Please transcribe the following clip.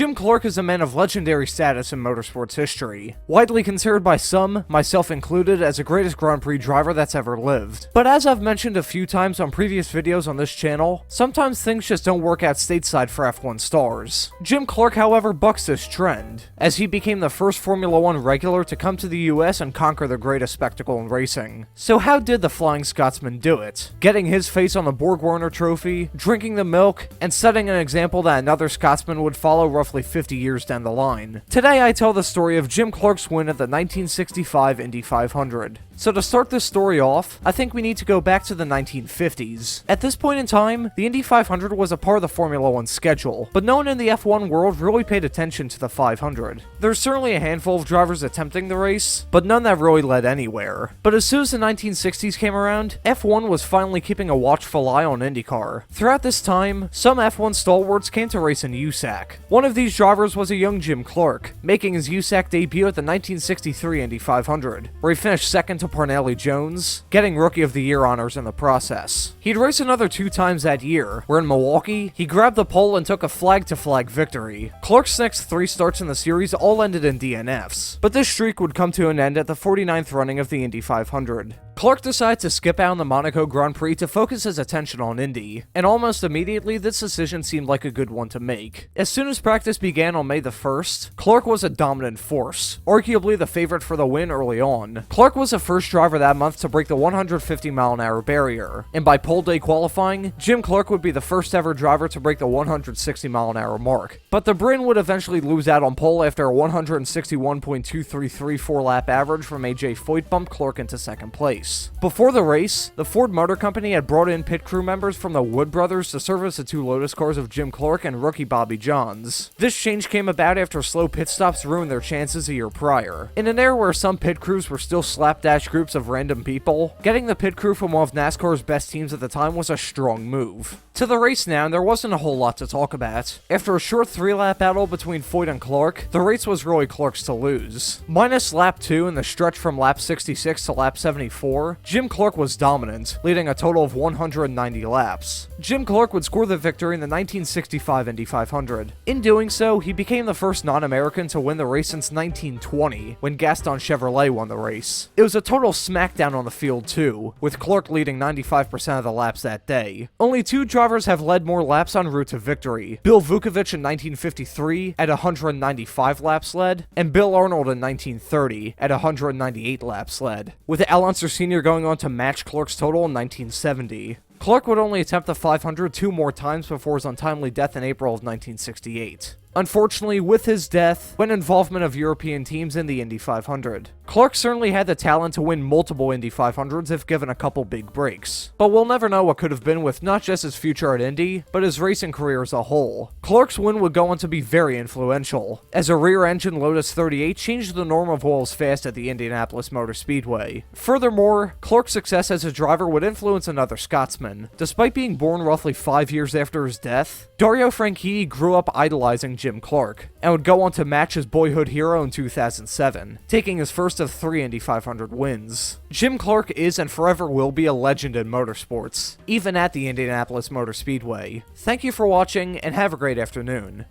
Jim Clark is a man of legendary status in motorsports history, widely considered by some, myself included, as the greatest Grand Prix driver that's ever lived. But as I've mentioned a few times on previous videos on this channel, sometimes things just don't work out stateside for F1 stars. Jim Clark, however, bucks this trend, as he became the first Formula 1 regular to come to the US and conquer the greatest spectacle in racing. So how did the Flying Scotsman do it? Getting his face on the Borg Warner trophy, drinking the milk, and setting an example that another Scotsman would follow roughly 50 years down the line. Today I tell the story of Jim Clark's win at the 1965 Indy 500. So to start this story off, I think we need to go back to the 1950s. At this point in time, the Indy 500 was a part of the Formula 1 schedule, but no one in the F1 world really paid attention to the 500. There's certainly a handful of drivers attempting the race, but none that really led anywhere. But as soon as the 1960s came around, F1 was finally keeping a watchful eye on IndyCar. Throughout this time, some F1 stalwarts came to race in USAC. One of these drivers was a young Jim Clark, making his USAC debut at the 1963 Indy 500, where he finished second to Parnelli Jones, getting Rookie of the Year honors in the process. He'd race another 2 times that year, where in Milwaukee, he grabbed the pole and took a flag-to-flag victory. Clark's next 3 starts in the series all ended in DNFs, but this streak would come to an end at the 49th running of the Indy 500. Clark decided to skip out on the Monaco Grand Prix to focus his attention on Indy, and almost immediately this decision seemed like a good one to make. As soon as practice began on May the 1st, Clark was a dominant force, arguably the favorite for the win early on. Clark was the first driver that month to break the 150-mile-an-hour barrier, and by pole day qualifying, Jim Clark would be the first ever driver to break the 160-mile-an-hour mark. But the Brit would eventually lose out on pole after a 161.233 lap average from AJ Foyt bumped Clark into second place. Before the race, the Ford Motor Company had brought in pit crew members from the Wood brothers to service the 2 Lotus cars of Jim Clark and rookie Bobby Johns. This change came about after slow pit stops ruined their chances a year prior. In an era where some pit crews were still slapdash groups of random people, getting the pit crew from one of NASCAR's best teams at the time was a strong move. To the race now, and there wasn't a whole lot to talk about. After a short 3-lap battle between Foyt and Clark, the race was really Clark's to lose. Minus lap 2 in the stretch from lap 66 to lap 74, Jim Clark was dominant, leading a total of 190 laps. Jim Clark would score the victory in the 1965 Indy 500. In doing so, he became the first non-American to win the race since 1920, when Gaston Chevrolet won the race. It was a total smackdown on the field too, with Clark leading 95% of the laps that day. Only 2 drivers have led more laps en route to victory. Bill Vukovich in 1953 at 195 laps led, and Bill Arnold in 1930 at 198 laps led, with Al Unser Sr. going on to match Clark's total in 1970. Clark would only attempt the 500 2 more times before his untimely death in April of 1968. Unfortunately, with his death, went involvement of European teams in the Indy 500. Clark certainly had the talent to win multiple Indy 500s if given a couple big breaks, but we'll never know what could have been with not just his future at Indy, but his racing career as a whole. Clark's win would go on to be very influential, as a rear-engine Lotus 38 changed the norm of what was fast at the Indianapolis Motor Speedway. Furthermore, Clark's success as a driver would influence another Scotsman. Despite being born roughly 5 years after his death, Dario Franchitti grew up idolizing Jim Clark, and would go on to match his boyhood hero in 2007, taking his first of 3 Indy 500 wins. Jim Clark is and forever will be a legend in motorsports, even at the Indianapolis Motor Speedway. Thank you for watching, and have a great afternoon.